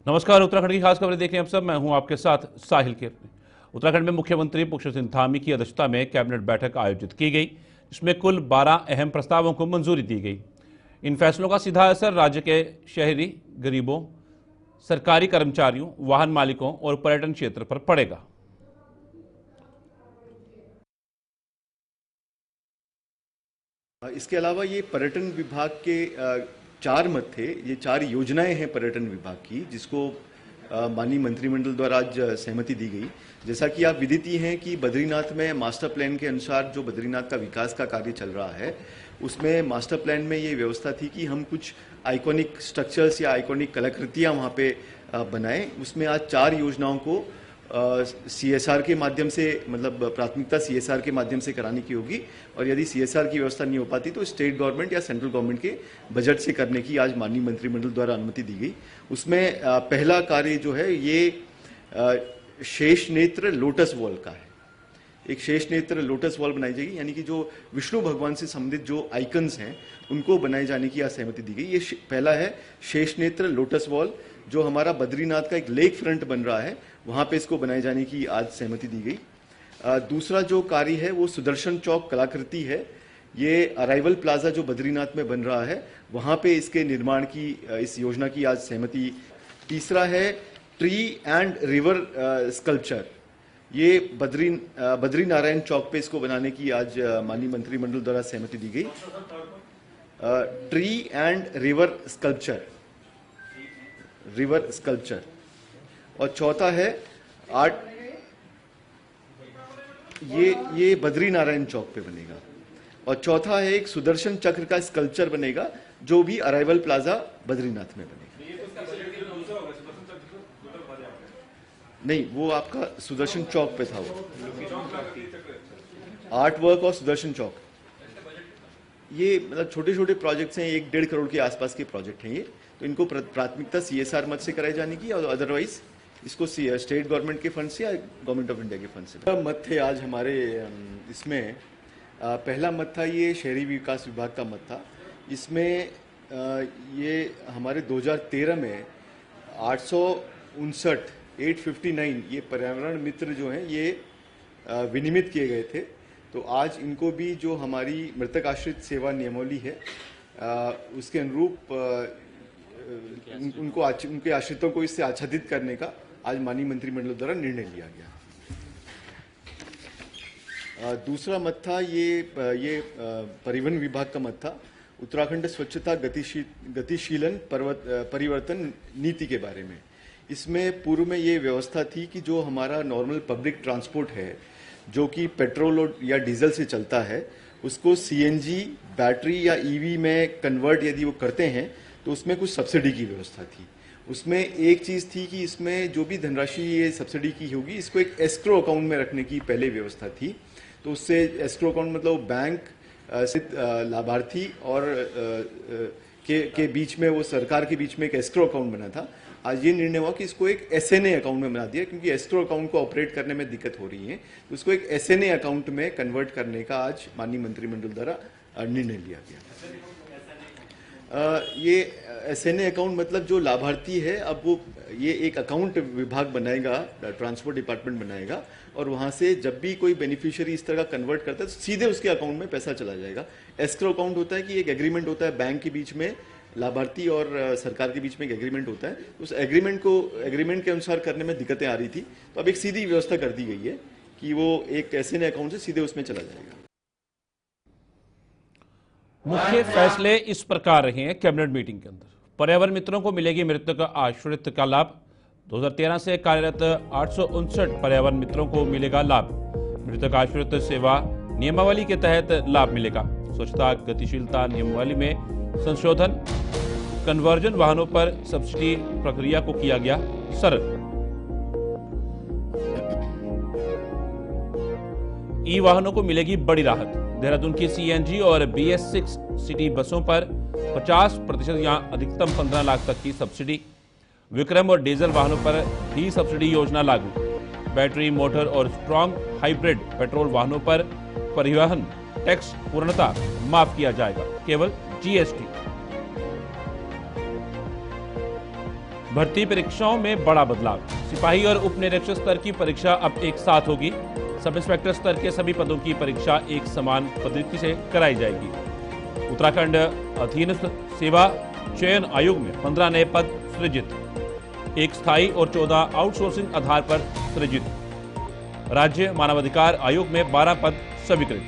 नमस्कार। उत्तराखंड की खास खबरें देखें आप सब। मैं हूं आपके साथ साहिल कीर्ति। उत्तराखंड में मुख्यमंत्री पुष्कर सिंह धामी की अध्यक्षता में कैबिनेट बैठक आयोजित की गई, जिसमें कुल 12 अहम प्रस्तावों को मंजूरी दी गई। इन फैसलों का सीधा असर राज्य के शहरी गरीबों, सरकारी कर्मचारियों, वाहन मालिकों और पर्यटन क्षेत्र पर पड़ेगा। इसके अलावा ये पर्यटन विभाग के 4 मत थे। ये 4 योजनाएं हैं पर्यटन विभाग की, जिसको माननीय मंत्रिमंडल द्वारा आज सहमति दी गई। जैसा कि आप विदित ही हैं कि बद्रीनाथ में मास्टर प्लान के अनुसार जो बद्रीनाथ का विकास का कार्य चल रहा है, उसमें मास्टर प्लान में ये व्यवस्था थी कि हम कुछ आइकॉनिक स्ट्रक्चर्स या आइकॉनिक कलाकृतियां वहाँ पे बनाएं। उसमें आज 4 योजनाओं को CSR के माध्यम से, मतलब प्राथमिकता CSR के माध्यम से कराने की होगी, और यदि CSR की व्यवस्था नहीं हो पाती तो स्टेट गवर्नमेंट या सेंट्रल गवर्नमेंट के बजट से करने की आज माननीय मंत्रिमंडल द्वारा अनुमति दी गई। उसमें पहला कार्य जो है ये शेष नेत्र लोटस वॉल का है। एक शेष नेत्र लोटस वॉल बनाई जाएगी, यानी कि जो विष्णु भगवान से संबंधित जो आइकन्स हैं उनको बनाए जाने की आज सहमति दी गई। ये पहला है शेष नेत्र लोटस वॉल, जो हमारा बद्रीनाथ का एक लेक फ्रंट बन रहा है, वहां पे इसको बनाए जाने की आज सहमति दी गई। दूसरा जो कार्य है वो सुदर्शन चौक कलाकृति है। ये अराइवल प्लाजा जो बद्रीनाथ में बन रहा है, वहां पे इसके निर्माण की, इस योजना की आज सहमति। तीसरा है ट्री एंड रिवर स्कल्पचर। ये बद्री नारायण चौक पे इसको बनाने की आज माननीय मंत्रिमंडल द्वारा सहमति दी गई। Tree and river sculpture. और चौथा है आर्ट, ये बद्री नारायण चौक पे बनेगा। और चौथा है एक सुदर्शन चक्र का स्कल्पचर बनेगा, जो भी अराइवल प्लाजा बद्रीनाथ में बनेगा। नहीं, वो आपका सुदर्शन चौक पे था, वो आर्ट वर्क और सुदर्शन चौक। ये मतलब छोटे छोटे प्रोजेक्ट्स हैं, 1-1.5 करोड़ के आसपास के प्रोजेक्ट हैं ये। तो इनको प्राथमिकता CSR मद से कराई जाने की, और अदरवाइज इसको स्टेट गवर्नमेंट के फंड से या गवर्नमेंट ऑफ इंडिया के फंड से। मत थे आज हमारे इसमें। पहला मत था ये शहरी विकास विभाग का मत था। इसमें ये हमारे 2013 में 859 ये पर्यावरण मित्र जो हैं ये विनियमित किए गए थे। तो आज इनको भी जो हमारी मृतक आश्रित सेवा नियमावली है उसके अनुरूप उनके आश्रितों को इससे आच्छादित करने का आज माननीय मंत्रिमंडल द्वारा निर्णय लिया गया। दूसरा मत था ये परिवहन विभाग का मत था, उत्तराखंड स्वच्छता गतिशीलन परिवर्तन नीति के बारे में। इसमें पूर्व में ये व्यवस्था थी कि जो हमारा नॉर्मल पब्लिक ट्रांसपोर्ट है, जो कि पेट्रोल या डीजल से चलता है, उसको CNG, बैटरी या EV में कन्वर्ट यदि वो करते हैं तो उसमें कुछ सब्सिडी की व्यवस्था थी। उसमें एक चीज़ थी कि इसमें जो भी धनराशि ये सब्सिडी की होगी, इसको एक एस्क्रो अकाउंट में रखने की पहले व्यवस्था थी। तो उससे एस्क्रो अकाउंट मतलब बैंक स्थित लाभार्थी और के बीच में, वो सरकार के बीच में एक एस्क्रो अकाउंट बना था। आज ये निर्णय हुआ कि इसको एक SNA अकाउंट में बना दिया, क्योंकि एस्क्रो अकाउंट को ऑपरेट करने में दिक्कत हो रही है। तो उसको एक SNA अकाउंट में कन्वर्ट करने का आज माननीय मंत्रिमंडल द्वारा निर्णय लिया गया। ये SNA अकाउंट मतलब जो लाभार्थी है, अब वो ये एक अकाउंट विभाग बनाएगा, ट्रांसपोर्ट डिपार्टमेंट बनाएगा, और वहाँ से जब भी कोई बेनिफिशियरी इस तरह का कन्वर्ट करता है तो सीधे उसके अकाउंट में पैसा चला जाएगा। एस्क्रो अकाउंट होता है कि एक एग्रीमेंट होता है बैंक के बीच में, लाभार्थी और सरकार के बीच में एक एग्रीमेंट होता है। उस एग्रीमेंट के अनुसार करने में दिक्कतें आ रही थी, तो अब एक सीधी व्यवस्था कर दी गई है कि वो एक SNA अकाउंट से सीधे उसमें चला जाएगा। मुख्य फैसले इस प्रकार रहे हैं कैबिनेट मीटिंग के अंदर। पर्यावरण मित्रों को मिलेगी मृतक आश्रित का लाभ। 2013 से कार्यरत 859 पर्यावरण मित्रों को मिलेगा लाभ। मृतक आश्रित सेवा नियमावली के तहत लाभ मिलेगा। स्वच्छता गतिशीलता नियमावली में संशोधन। कन्वर्जन वाहनों पर सब्सिडी प्रक्रिया को किया गया सरल। ई वाहनों को मिलेगी बड़ी राहत। देहरादून की CNG और BS6 सिटी बसों पर 50% या अधिकतम 15 लाख तक की सब्सिडी। विक्रम और डीजल वाहनों पर भी सब्सिडी योजना लागू। बैटरी मोटर और स्ट्रॉन्ग हाइब्रिड पेट्रोल वाहनों पर परिवहन टैक्स पूर्णतः माफ किया जाएगा, केवल GST। भर्ती परीक्षाओं में बड़ा बदलाव। सिपाही और उप निरीक्षक स्तर की परीक्षा अब एक साथ होगी। सब इंस्पेक्टर स्तर के सभी पदों की परीक्षा एक समान पद्धति से कराई जाएगी। उत्तराखंड अधीनस्थ सेवा चयन आयोग में 15 नए पद सृजित, एक स्थायी और 14 आउटसोर्सिंग आधार पर सृजित। राज्य मानवाधिकार आयोग में 12 पद स्वीकृत।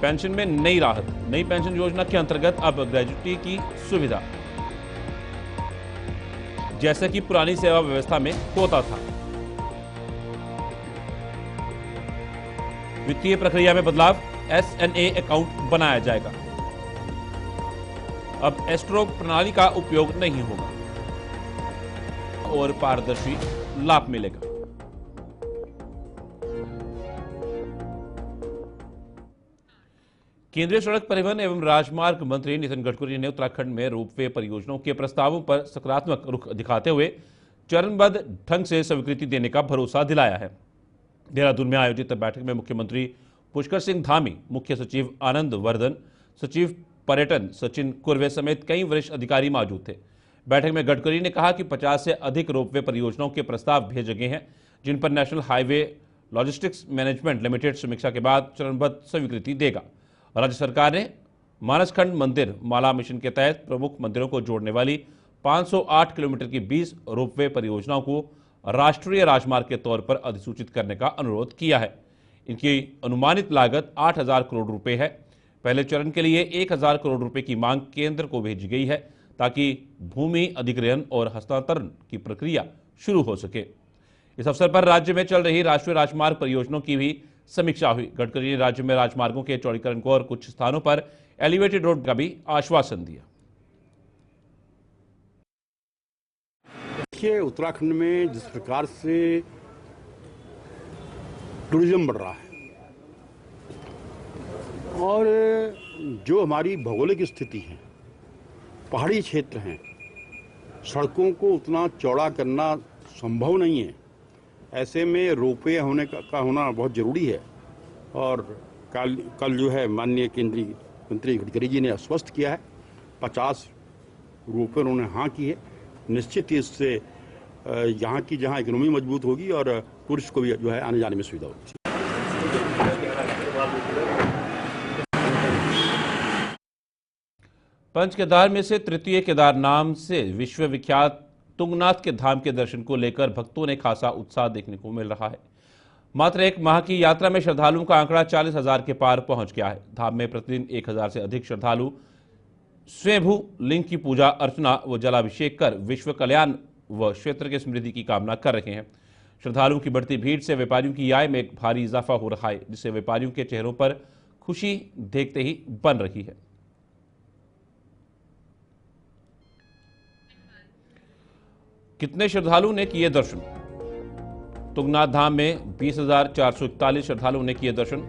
पेंशन में नई राहत। नई पेंशन योजना के अंतर्गत अब ग्रेजुटी की सुविधा, जैसे कि पुरानी सेवा व्यवस्था में होता था। वित्तीय प्रक्रिया में बदलाव। एसएनए अकाउंट बनाया जाएगा। अब एस्ट्रो प्रणाली का उपयोग नहीं होगा और पारदर्शी लाभ मिलेगा। केंद्रीय सड़क परिवहन एवं राजमार्ग मंत्री नितिन गडकरी ने उत्तराखंड में रोपवे परियोजनाओं के प्रस्तावों पर सकारात्मक रुख दिखाते हुए चरणबद्ध ढंग से स्वीकृति देने का भरोसा दिलाया है। देहरादून में आयोजित बैठक में मुख्यमंत्री पुष्कर सिंह धामी, मुख्य सचिव आनंद वर्धन, सचिव पर्यटन सचिन कुर्वे समेत कई वरिष्ठ अधिकारी मौजूद थे। बैठक में गडकरी ने कहा कि 50 से अधिक रोपवे परियोजनाओं के प्रस्ताव भेजे गए हैं, जिन पर national highway logistics management limited समीक्षा के बाद चरणबद्ध स्वीकृति देगा। राज्य सरकार ने मानसखंड मंदिर माला मिशन के तहत प्रमुख मंदिरों को जोड़ने वाली 508 किलोमीटर की 20 रोपवे परियोजनाओं को राष्ट्रीय राजमार्ग के तौर पर अधिसूचित करने का अनुरोध किया है। इनकी अनुमानित लागत 8,000 करोड़ रुपए है। पहले चरण के लिए 1,000 करोड़ रुपए की मांग केंद्र को भेजी गई है, ताकि भूमि अधिग्रहण और हस्तांतरण की प्रक्रिया शुरू हो सके। इस अवसर पर राज्य में चल रही राष्ट्रीय राजमार्ग परियोजनाओं की भी समीक्षा हुई। गडकरी ने राज्य में राजमार्गों के चौड़ीकरण को और कुछ स्थानों पर एलिवेटेड रोड का भी आश्वासन दिया। देखिए, उत्तराखंड में जिस प्रकार से टूरिज्म बढ़ रहा है और जो हमारी भौगोलिक स्थिति है, पहाड़ी क्षेत्र हैं, सड़कों को उतना चौड़ा करना संभव नहीं है। ऐसे में रोपवे का होना बहुत ज़रूरी है। और कल जो है माननीय केंद्रीय मंत्री गडकरी जी ने आश्वस्त किया है, 50 रोपवे उन्होंने हाँ की है। निश्चित ही इससे यहाँ की जहाँ इकोनॉमी मजबूत होगी और टूरिस्ट को भी जो है आने जाने में सुविधा होगी। पंच केदार में से तृतीय केदार नाम से विश्वविख्यात तुंगनाथ के धाम के दर्शन को लेकर भक्तों ने खासा उत्साह देखने को मिल रहा है। मात्र एक माह की यात्रा में श्रद्धालुओं का आंकड़ा 40,000 के पार पहुंच गया है। धाम में प्रतिदिन 1,000 से अधिक श्रद्धालु स्वयंभू लिंग की पूजा अर्चना व जलाभिषेक कर विश्व कल्याण व क्षेत्र की समृद्धि की कामना कर रहे हैं। श्रद्धालुओं की बढ़ती भीड़ से व्यापारियों की आय में एक भारी इजाफा हो रहा है, जिससे व्यापारियों के चेहरों पर खुशी देखते ही बन रही है। कितने श्रद्धालुओं ने किए दर्शन? तुंगनाथ धाम में 20,441 श्रद्धालुओं ने किए दर्शन,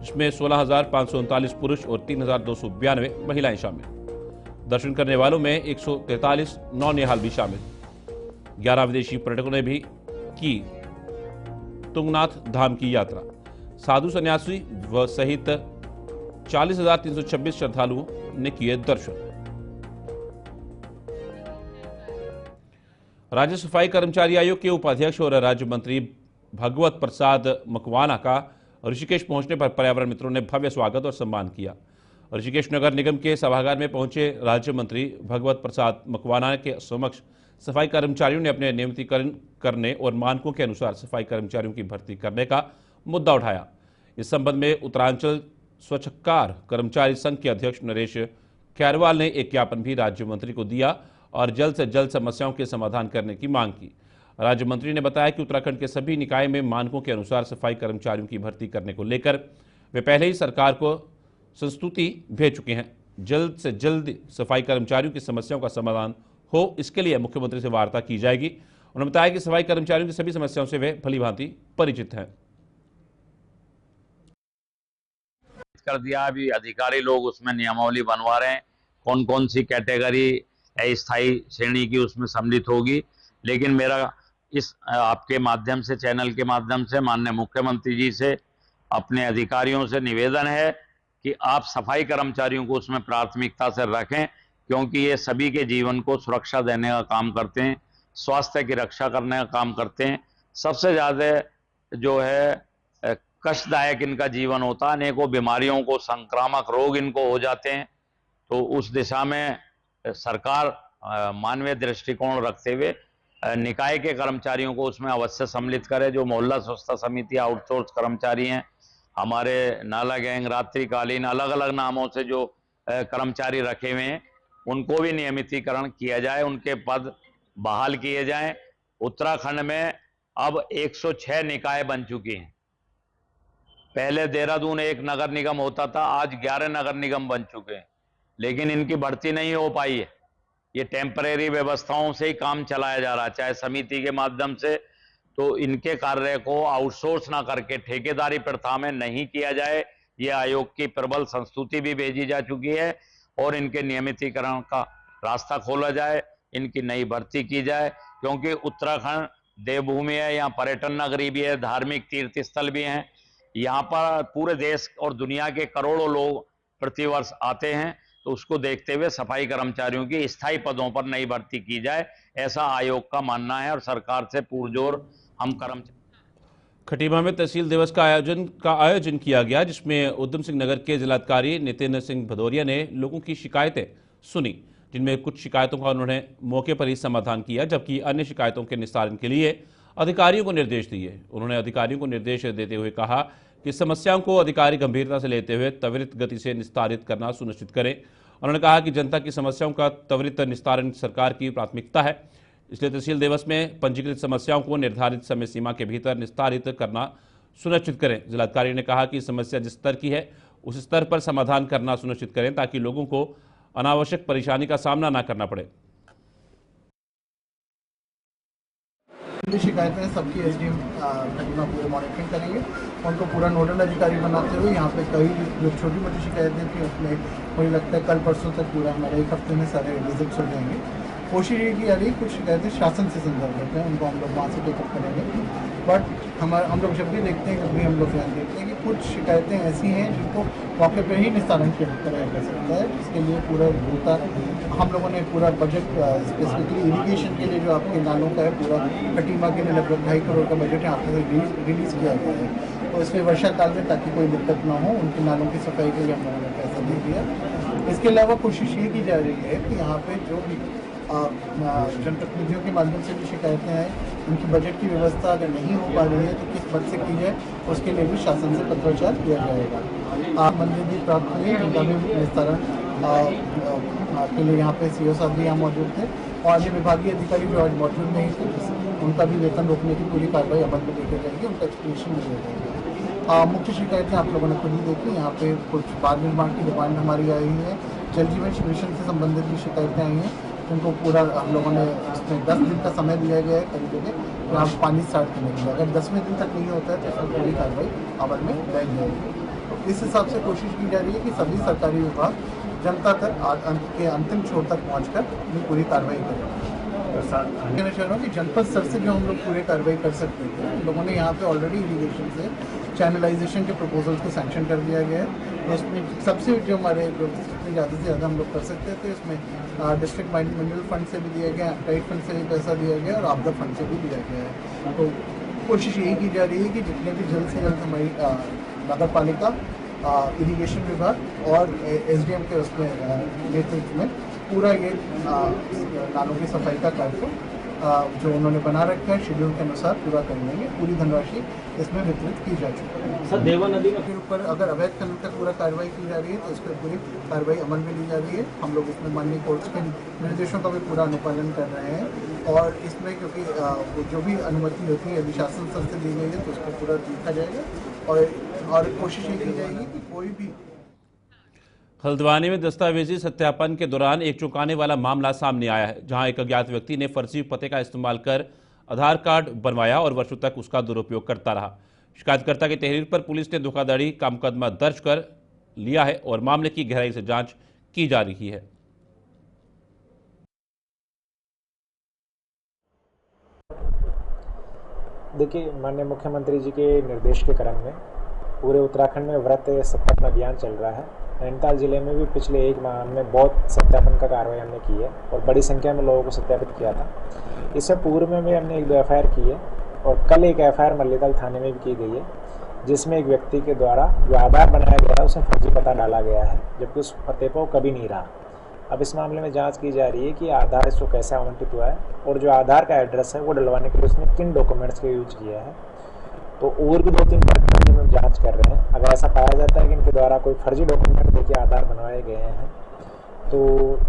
जिसमें 16,539 पुरुष और 3,292 महिलाएं शामिल। दर्शन करने वालों में 143 नौनिहाल भी शामिल। 11 विदेशी पर्यटकों ने भी की तुंगनाथ धाम की यात्रा। साधु सन्यासी व सहित 40,326 श्रद्धालुओं ने किए दर्शन। राज्य सफाई कर्मचारी आयोग के उपाध्यक्ष और राज्य मंत्री भगवत प्रसाद मकवाना का ऋषिकेश पहुंचने पर पर्यावरण मित्रों ने भव्य स्वागत और सम्मान किया। ऋषिकेश नगर निगम के सभागार में पहुंचे राज्य मंत्री भगवत प्रसाद मकवाना के समक्ष सफाई कर्मचारियों ने अपने नियमितीकरण करने और मानकों के अनुसार सफाई कर्मचारियों की भर्ती करने का मुद्दा उठाया। इस संबंध में उत्तरांचल स्वच्छकार कर्मचारी संघ के अध्यक्ष नरेश खैरवाल ने एक ज्ञापन भी राज्य मंत्री को दिया और जल्द से जल्द समस्याओं के समाधान करने की मांग की। राज्य मंत्री ने बताया कि उत्तराखंड के सभी निकाय में मानकों के अनुसार सफाई कर्मचारियों की भर्ती करने को लेकर वे पहले ही सरकार को संस्तुति भेज चुके हैं। जल्द से जल्द सफाई कर्मचारियों की समस्याओं का समाधान हो, इसके लिए मुख्यमंत्री से वार्ता की जाएगी। उन्होंने बताया कि सफाई कर्मचारियों की सभी समस्याओं से वे भलीभांति परिचित हैं। कर दिया, अभी अधिकारी लोग उसमें नियमावली बनवा रहे हैं, कौन कौन सी कैटेगरी स्थायी श्रेणी की उसमें सम्मिलित होगी। लेकिन मेरा इस आपके माध्यम से, चैनल के माध्यम से माननीय मुख्यमंत्री जी से, अपने अधिकारियों से निवेदन है कि आप सफाई कर्मचारियों को उसमें प्राथमिकता से रखें, क्योंकि ये सभी के जीवन को सुरक्षा देने का काम करते हैं, स्वास्थ्य की रक्षा करने का काम करते हैं। सबसे ज़्यादा जो है कष्टदायक इनका जीवन होता है, अनेकों बीमारियों को, संक्रामक रोग इनको हो जाते हैं। तो उस दिशा में सरकार मानवीय दृष्टिकोण रखते हुए निकाय के कर्मचारियों को उसमें अवश्य सम्मिलित करे। जो मोहल्ला स्वच्छता समिति आउटसोर्स कर्मचारी हैं, हमारे नाला गैंग, रात्रिकालीन, अलग अलग नामों से जो कर्मचारी रखे हुए हैं, उनको भी नियमितीकरण किया जाए, उनके पद बहाल किए जाएं। उत्तराखंड में अब 106 निकाय बन चुकी हैं। पहले देहरादून एक नगर निगम होता था, आज 11 नगर निगम बन चुके हैं, लेकिन इनकी भर्ती नहीं हो पाई है। ये टेम्परेरी व्यवस्थाओं से ही काम चलाया जा रहा है, चाहे समिति के माध्यम से। तो इनके कार्य को आउटसोर्स ना करके ठेकेदारी प्रथा में नहीं किया जाए, ये आयोग की प्रबल संस्तुति भी भेजी जा चुकी है, और इनके नियमितीकरण का रास्ता खोला जाए, इनकी नई भर्ती की जाए। क्योंकि उत्तराखंड देवभूमि है, यहाँ पर्यटन नगरी भी है, धार्मिक तीर्थ स्थल भी हैं, यहाँ पर पूरे देश और दुनिया के करोड़ों लोग प्रतिवर्ष आते हैं। तो उसको देखते हुए सफाई कर्मचारियों की स्थायी पदों पर नई भर्ती की जाए, ऐसा आयोग का मानना है, और सरकार से पुरजोर हम कर्मचारी। खटीमा में तहसील दिवस का आयोजन किया गया, जिसमें उधम सिंह नगर के जिलाधिकारी नितिन सिंह भदौरिया ने लोगों की शिकायतें सुनी, जिनमें कुछ शिकायतों का उन्होंने मौके पर ही समाधान किया, जबकि अन्य शिकायतों के निस्तारण के लिए अधिकारियों को निर्देश दिए। उन्होंने अधिकारियों को निर्देश देते हुए कहा कि समस्याओं को अधिकारी गंभीरता से लेते हुए त्वरित गति से निस्तारित करना सुनिश्चित करें। उन्होंने कहा कि जनता की समस्याओं का त्वरित निस्तारण सरकार की प्राथमिकता है, इसलिए तहसील दिवस में पंजीकृत समस्याओं को निर्धारित समय सीमा के भीतर निस्तारित करना सुनिश्चित करें। जिलाधिकारी ने कहा कि समस्या जिस स्तर की है उस स्तर पर समाधान करना सुनिश्चित करें, ताकि लोगों को अनावश्यक परेशानी का सामना न करना पड़े। शिकायतें सबकी एसडीएम खटीमा पूरे मॉनिटरिंग करेंगे, उनको पूरा नोडल अधिकारी बनाते हुए यहाँ पे कई जो छोटी मोटी शिकायतें थी उसमें मुझे लगता है कल परसों तक पूरा हमारे एक हफ्ते में सारे विजिट्स हो जाएंगे। कोशिश ये की जा रही है, कुछ शिकायतें शासन से संदर्भित हैं, उनको हम लोग वहाँ से टेकअप करेंगे। बट हम लोग जब भी देखते हैं, कभी हम लोग ध्यान देते हैं कि कुछ शिकायतें ऐसी हैं जिनको मौके पर ही निस्तारण कराया जा सकता है। इसके लिए पूरा होता हम लोगों ने पूरा बजट स्पेसिफिकली इरिगेशन के लिए जो आपके नालों का है, पूरा खटीमा के लिए लगभग 2.5 करोड़ का बजट यहाँ पर रिलीज़ किया गया है। तो इसमें वर्षा काल में ताकि कोई दिक्कत ना हो, उनके नालों की सफाई के लिए हम लोगों ने पैसा दे दिया। इसके अलावा कोशिश ये की जा रही है कि यहाँ पे जो भी जनप्रतिनिधियों के माध्यम से भी शिकायतें हैं, उनकी बजट की व्यवस्था अगर नहीं हो पा रही है तो किस पद से की जाए, उसके लिए भी शासन से पत्राचार किया जाएगा। आप मंदिर भी प्राप्त हुए, उनका भी निस्तारण के लिए यहाँ पे सीओ साहब भी यहाँ मौजूद थे, और अन्य विभागीय अधिकारी जो आज मौजूद नहीं थे, उनका भी वेतन रोकने की पूरी कार्रवाई अमल में लेकर जाएगी, उनका एक्सप्लेनेशन दिया जाएगा। मुख्य शिकायतें आप लोगों ने खुद ही देखी, यहाँ पे कुछ बाल निर्माण की डिमांड हमारी आई है, जल जीवन मिशन से संबंधित भी शिकायतें आई हैं, उनको पूरा हम लोगों ने उसमें 10 दिन का समय दिया गया है करीब जगह, तो आप पानी स्टार्ट करने के लिए अगर 10वें दिन तक नहीं होता है तो उसमें पूरी कार्रवाई अमल में लाई जाएगी। तो इस हिसाब से कोशिश की जा रही है कि सभी सरकारी विभाग जनता तक के अंतिम छोर तक पहुँचकर अपनी पूरी कार्रवाई करें। कहना चाह रहा हूँ कि जनपद स्तर से जो हम लोग पूरे कार्रवाई कर सकते थे, हम लोगों ने यहाँ पे ऑलरेडी इरिगेशन से चैनलाइजेशन के प्रपोजल्स को सैंक्शन कर दिया गया है। तो उसमें सबसे जो हमारे जितनी ज़्यादा से ज़्यादा हम लोग कर सकते थे, उसमें डिस्ट्रिक्ट मिनरल फंड से भी दिया गया, टाइट फंड से भी पैसा दिया गया, और आपदा फंड से भी दिया गया है। तो कोशिश यही की जा रही है कि जितने भी जल्द से जल्द हमारी नगर पालिका, इरिगेशन विभाग और एसडीएम के उसमें नेतृत्व में पूरा ये नालों की सफाई का कार्यक्रम जो उन्होंने बना रखा है शेड्यूल के अनुसार पूरा कर लेंगे। पूरी धनराशि इसमें वितरित की जा चुकी है। सर, देवा नदी के ऊपर अगर अवैध खनन का पूरा कार्रवाई की जा रही है तो इस पर पूरी कार्रवाई अमल में ली जा रही है। हम लोग इसमें माननीय कोर्ट के निर्देशों का भी पूरा अनुपालन कर रहे हैं, और इसमें क्योंकि जो भी अनुमति होती है अभी शासन स्तर से दी गई है, तो उस पर पूरा देखा जाएगा, और कोशिश ये की जाएगी कि कोई भी। हल्द्वानी में दस्तावेजी सत्यापन के दौरान एक चौंकाने वाला मामला सामने आया है, जहां एक अज्ञात व्यक्ति ने फर्जी पते का इस्तेमाल कर आधार कार्ड बनवाया और वर्षों तक उसका दुरुपयोग करता रहा। शिकायतकर्ता की तहरीर पर पुलिस ने धोखाधड़ी का मुकदमा दर्ज कर लिया है और मामले की गहराई से जांच की जा रही है। देखिए, माननीय मुख्यमंत्री जी के निर्देश के क्रम में पूरे उत्तराखंड में व्रत सत्यापन अभियान चल रहा है। नैनीताल जिले में भी पिछले 1 माह में बहुत सत्यापन का कार्रवाई हमने की है और बड़ी संख्या में लोगों को सत्यापित किया था। इससे पूर्व में भी हमने 1-2 FIR की है और कल एक FIR मल्लीताल थाने में भी की गई है, जिसमें एक व्यक्ति के द्वारा जो आधार बनाया गया है उसमें फर्जी पता डाला गया है, जबकि उस पते पर वो कभी नहीं रहा। अब इस मामले में जांच की जा रही है कि आधार इसको कैसे आवंटित हुआ है और जो आधार का एड्रेस है वो डलवाने के लिए उसने किन डॉक्यूमेंट्स का यूज किया है। तो और भी 2-3 घटनाएं हम जांच कर रहे हैं। अगर ऐसा पाया जाता है कि इनके द्वारा कोई फर्जी डॉक्यूमेंट देके आधार बनवाए गए हैं तो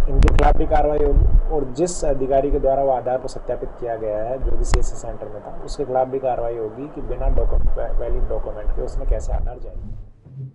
इनके खिलाफ भी कार्रवाई होगी और जिस अधिकारी के द्वारा वो आधार को सत्यापित किया गया है जो कि CSC सेंटर में था उसके खिलाफ भी कार्रवाई होगी कि बिना वैलिड डॉक्यूमेंट के उसने कैसे आधार जारी।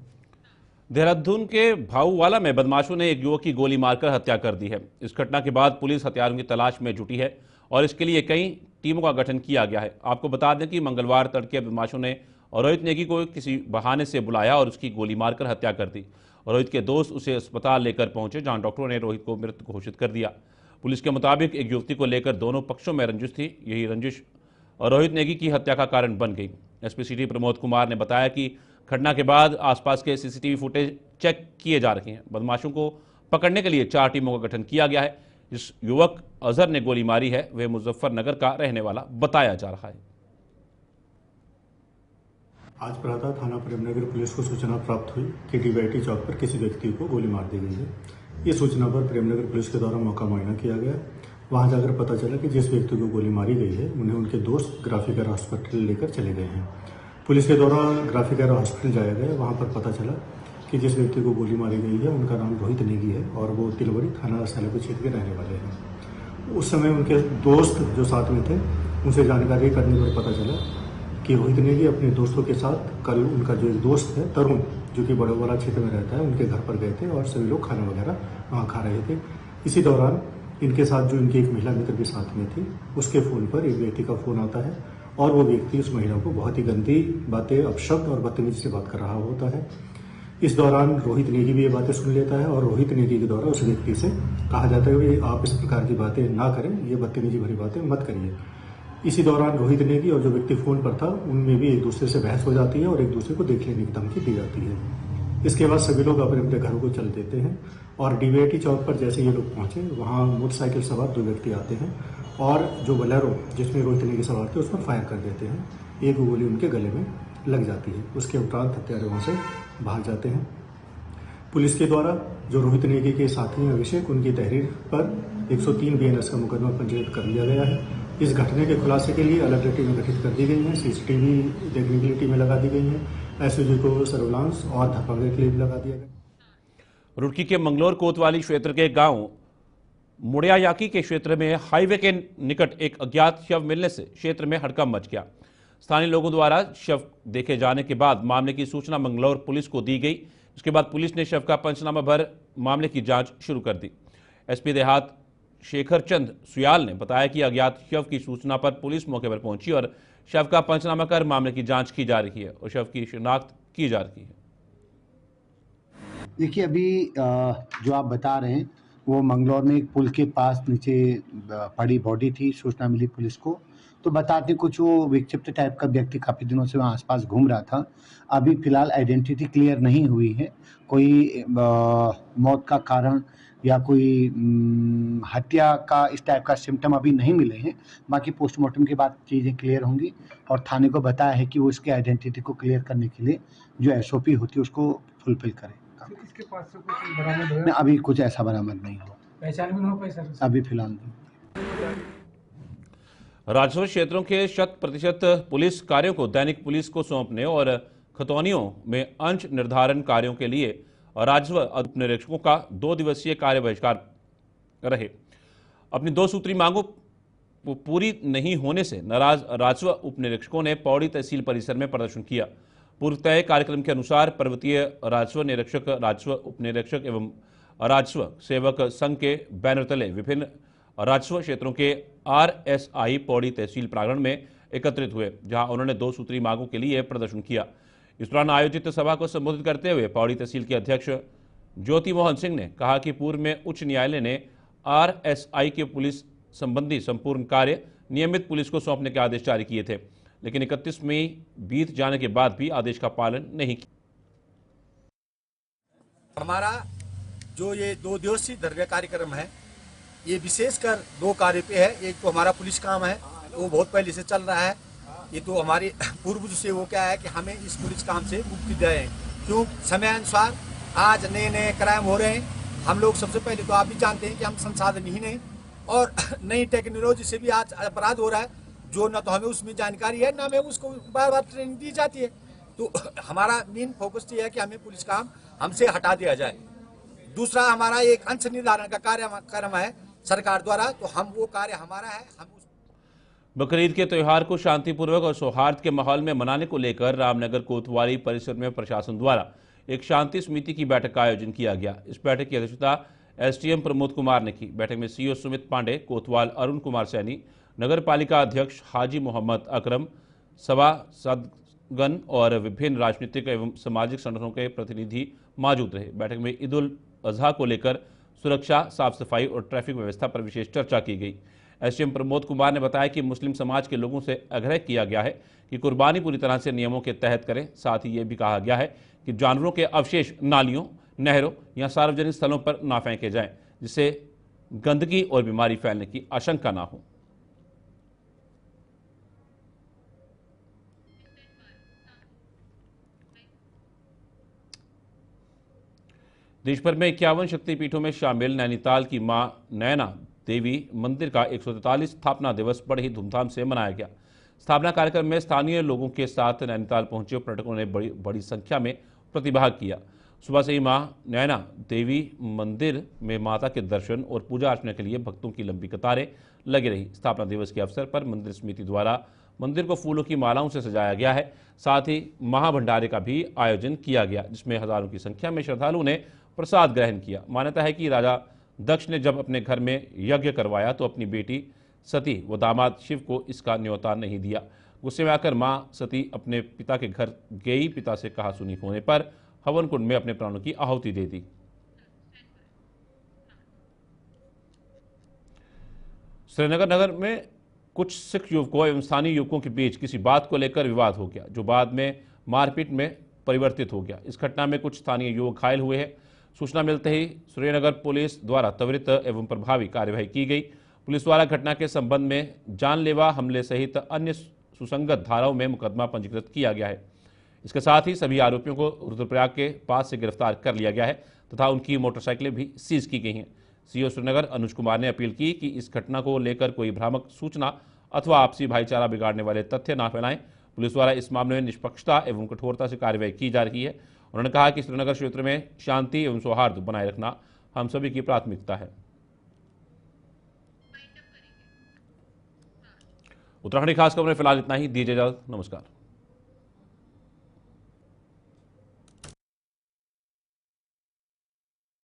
देहरादून के भाऊवाला में बदमाशों ने एक युवक की गोली मारकर हत्या कर दी है। इस घटना के बाद पुलिस हथियारों की तलाश में जुटी है और इसके लिए कई टीमों का गठन किया गया है। आपको बता दें कि मंगलवार तड़के बदमाशों ने रोहित नेगी को किसी बहाने से बुलाया और उसकी गोली मारकर हत्या कर दी। रोहित के दोस्त उसे अस्पताल लेकर पहुंचे, जहां डॉक्टरों ने रोहित को मृत घोषित कर दिया। पुलिस के मुताबिक एक युवती को लेकर दोनों पक्षों में रंजिश थी। यही रंजिश रोहित नेगी की हत्या का कारण बन गई। SP सिटी प्रमोद कुमार ने बताया कि घटना के बाद आसपास के CCTV फुटेज चेक किए जा रहे हैं। बदमाशों को पकड़ने के लिए 4 टीमों का गठन किया गया है। जिस युवक अजहर ने गोली मारी है वह मुजफ्फरनगर का रहने वाला बताया जा रहा है। आज प्रातः थाना प्रेमनगर पुलिस को सूचना प्राप्त हुई कि DYT चौक पर किसी व्यक्ति को गोली मार दी गई है। ये सूचना पर प्रेमनगर पुलिस के द्वारा मौका मुआयना किया गया। वहां जाकर पता चला कि जिस व्यक्ति को गोली मारी गई है उन्हें उनके दोस्त ग्राफिकर हॉस्पिटल लेकर चले गए हैं। पुलिस के द्वारा ग्राफिकर हॉस्पिटल जाया गया। वहां पर पता चला कि जिस व्यक्ति को गोली मारी गई है उनका नाम रोहित नेगी है और वो तिलवरी थाना सैलापुर क्षेत्र के रहने वाले हैं। उस समय उनके दोस्त जो साथ में थे उनसे जानकारी करने पर पता चला कि रोहित नेगी अपने दोस्तों के साथ कल उनका जो एक दोस्त है तरुण, जो कि बड़ोवाला क्षेत्र में रहता है, उनके घर पर गए थे और सभी लोग खाना वगैरह वहाँ खा रहे थे। इसी दौरान इनके साथ जो इनकी एक महिला मित्र भी साथ में थी, उसके फ़ोन पर एक व्यक्ति का फ़ोन आता है और वो व्यक्ति उस महिला को बहुत ही गंदी बातें, अपशब्द और बदतमीजी से बात कर रहा होता है। इस दौरान रोहित नेगी भी ये बातें सुन लेता है और रोहित नेगी के द्वारा उस व्यक्ति से कहा जाता है कि आप इस प्रकार की बातें ना करें, ये बदतमीजी भरी बातें मत करिए। इसी दौरान रोहित नेगी और जो व्यक्ति फोन पर था उनमें भी एक दूसरे से बहस हो जाती है और एक दूसरे को देख लेने की धमकी दी जाती है। इसके बाद सभी लोग अपने अपने घरों को चल देते हैं और DYT चौक पर जैसे ये लोग पहुंचे वहां मोटरसाइकिल सवार 2 व्यक्ति आते हैं और जो बोलेरो जिसमें रोहित नेगी सवार थे उस पर फायर कर देते हैं। एक गोली उनके गले में लग जाती है। उसके उपरांत हत्यारे वहां से भाग जाते हैं। पुलिस के द्वारा जो रोहित नेगी के साथी हैं अभिषेक, उनकी तहरीर पर 103 BNS का मुकदमा पंजीकृत कर लिया गया है। इस घटने के खुलासे के लिए अलग टीमें गठित कर दी गई हैं। CCTV देखने के लिए टीमें लगा दी गई हैं। SOG को सर्विलांस और धरपकड़ के लिए भी लगा दिया गया। रुड़की के मंगलोर कोतवाली क्षेत्र के गांव मुड़ियायाकी के क्षेत्र में हाईवे के निकट एक अज्ञात शव मिलने से क्षेत्र में हड़कंप मच गया। स्थानीय लोगों द्वारा शव देखे जाने के बाद मामले की सूचना मंगलौर पुलिस को दी गई। इसके बाद पुलिस ने शव का पंचनामा भर मामले की जांच शुरू कर दी। SP देहात शेखर चंद सुयाल ने बताया कि अज्ञात शव की सूचना पर पुलिस मौके पर पहुंची और शव का पंचनामा कर मामले की जांच की जा रही है और शव की शिनाख्त की जा रही है। देखिए, अभी जो आप बता रहे हैं वो मंगलौर में एक पुल के पास नीचे पड़ी बॉडी थी। सूचना मिली पुलिस को तो बताते कुछ वो विक्षिप्त टाइप का व्यक्ति काफ़ी दिनों से वहाँ आसपास घूम रहा था। अभी फिलहाल आइडेंटिटी क्लियर नहीं हुई है। कोई मौत का कारण या कोई हत्या का इस टाइप का सिम्टम अभी नहीं मिले हैं। बाकी पोस्टमार्टम के बाद चीज़ें क्लियर होंगी और थाने को बताया है कि वो इसके आइडेंटिटी को क्लियर करने के लिए जो SOP होती है उसको फुलफिल करें। इसके पास से कुछ बरामद हुआ? अभी कुछ ऐसा बरामद नहीं हुआ। पहचान भी नहीं हो पाई सर? अभी फिलहाल नहीं। राजस्व क्षेत्रों के 100% पुलिस कार्यों को दैनिक पुलिस को सौंपने और खतौनियों में अंश निर्धारण कार्यों के लिए राजस्व उप निरीक्षकों का 2 दिवसीय कार्य बहिष्कार रहे। अपनी 2 सूत्री मांगों पूरी नहीं होने से नाराज राजस्व उप निरीक्षकों ने पौड़ी तहसील परिसर में प्रदर्शन किया। पूर्व तय कार्यक्रम के अनुसार पर्वतीय राजस्व निरीक्षक, राजस्व उप निरीक्षक एवं राजस्व सेवक संघ के बैनर तले विभिन्न राजस्व क्षेत्रों के RSI पौड़ी तहसील प्रांगण में एकत्रित हुए, जहां उन्होंने 2 सूत्री मांगों के लिए प्रदर्शन किया। इस दौरान आयोजित सभा को संबोधित करते हुए पौड़ी तहसील के अध्यक्ष ज्योति मोहन सिंह ने कहा कि पूर्व में उच्च न्यायालय ने RSI के पुलिस संबंधी संपूर्ण कार्य नियमित पुलिस को सौंपने के आदेश जारी किए थे, लेकिन 31 मई बीत जाने के बाद भी आदेश का पालन नहीं किया। हमारा जो ये 2 दिवसीय धरना कार्यक्रम है, ये विशेषकर 2 कार्य पे है। एक तो हमारा पुलिस काम है, वो बहुत पहले से चल रहा है। ये तो हमारे पूर्वज से वो क्या है कि हमें इस पुलिस काम से मुक्ति दें, क्यों समय अनुसार आज नए नए क्राइम हो रहे हैं। हम लोग सबसे पहले तो आप भी जानते हैं कि हम संसाधनहीन हैं और नई टेक्नोलॉजी से भी आज अपराध हो रहा है, जो न तो हमें उसमें जानकारी है, न हमें उसको बार बार ट्रेनिंग दी जाती है। तो हमारा मेन फोकस ये है कि हमें पुलिस काम हमसे हटा दिया जाए। दूसरा हमारा एक अंश निर्धारण का कार्यक्रम है सरकार द्वारा, तो हम वो कार्य हमारा है। हम बकरीद के त्यौहार को शांतिपूर्वक और सौहार्द के माहौल में मनाने को लेकर रामनगर कोतवाली परिसर में प्रशासन द्वारा एक शांति समिति की बैठक का आयोजन किया गया। इस बैठक की अध्यक्षता एसडीएम प्रमोद कुमार ने की। बैठक में सीओ सुमित पांडे, कोतवाल अरुण कुमार सैनी, नगर पालिका अध्यक्ष हाजी मोहम्मद अकरम, सभासदगण और विभिन्न राजनीतिक एवं सामाजिक संगठनों के प्रतिनिधि मौजूद रहे। बैठक में ईद उल अजहा को लेकर सुरक्षा, साफ सफाई और ट्रैफिक व्यवस्था पर विशेष चर्चा की गई। एसडीएम प्रमोद कुमार ने बताया कि मुस्लिम समाज के लोगों से आग्रह किया गया है कि कुर्बानी पूरी तरह से नियमों के तहत करें। साथ ही ये भी कहा गया है कि जानवरों के अवशेष नालियों, नहरों या सार्वजनिक स्थलों पर ना फेंके जाएं, जिससे गंदगी और बीमारी फैलने की आशंका ना हो। देश भर में 51 शक्तिपीठों में शामिल नैनीताल की मां नैना देवी मंदिर का 143 स्थापना दिवस बड़े ही धूमधाम से मनाया गया। स्थापना कार्यक्रम में स्थानीय लोगों के साथ नैनीताल पहुंचे पर्यटकों ने बड़ी संख्या में प्रतिभाग किया। सुबह से ही मां नैना देवी मंदिर में माता के दर्शन और पूजा अर्चना के लिए भक्तों की लंबी कतारें लगी रही। स्थापना दिवस के अवसर पर मंदिर समिति द्वारा मंदिर को फूलों की मालाओं से सजाया गया है। साथ ही महाभंडारे का भी आयोजन किया गया, जिसमें हजारों की संख्या में श्रद्धालुओं ने प्रसाद ग्रहण किया। मान्यता है कि राजा दक्ष ने जब अपने घर में यज्ञ करवाया तो अपनी बेटी सती व दामाद शिव को इसका न्योता नहीं दिया। गुस्से में आकर मां सती अपने पिता के घर गई। पिता से कहा सुनी होने पर हवन कुंड में अपने प्राणों की आहुति दे दी। श्रीनगर नगर में कुछ सिख युवकों एवं स्थानीय युवकों के बीच किसी बात को लेकर विवाद हो गया, जो बाद में मारपीट में परिवर्तित हो गया। इस घटना में कुछ स्थानीय युवक घायल हुए हैं। सूचना मिलते ही श्रीनगर पुलिस द्वारा त्वरित एवं प्रभावी कार्यवाही की गई। पुलिस द्वारा घटना के संबंध में जानलेवा हमले सहित अन्य सुसंगत धाराओं में मुकदमा पंजीकृत किया गया है। इसके साथ ही सभी आरोपियों को रुद्रप्रयाग के पास से गिरफ्तार कर लिया गया है तथा उनकी मोटरसाइकिलें भी सीज की गई हैं। सीओ श्रीनगर अनुज कुमार ने अपील की कि इस घटना को लेकर कोई भ्रामक सूचना अथवा आपसी भाईचारा बिगाड़ने वाले तथ्य न फैलाएं। पुलिस द्वारा इस मामले में निष्पक्षता एवं कठोरता से कार्रवाई की जा रही है। उन्होंने कहा कि श्रीनगर क्षेत्र में शांति एवं सौहार्द बनाए रखना हम सभी की प्राथमिकता है। उत्तराखंड की खास खबरें फिलहाल इतना ही। दीजिए इजाजत, नमस्कार।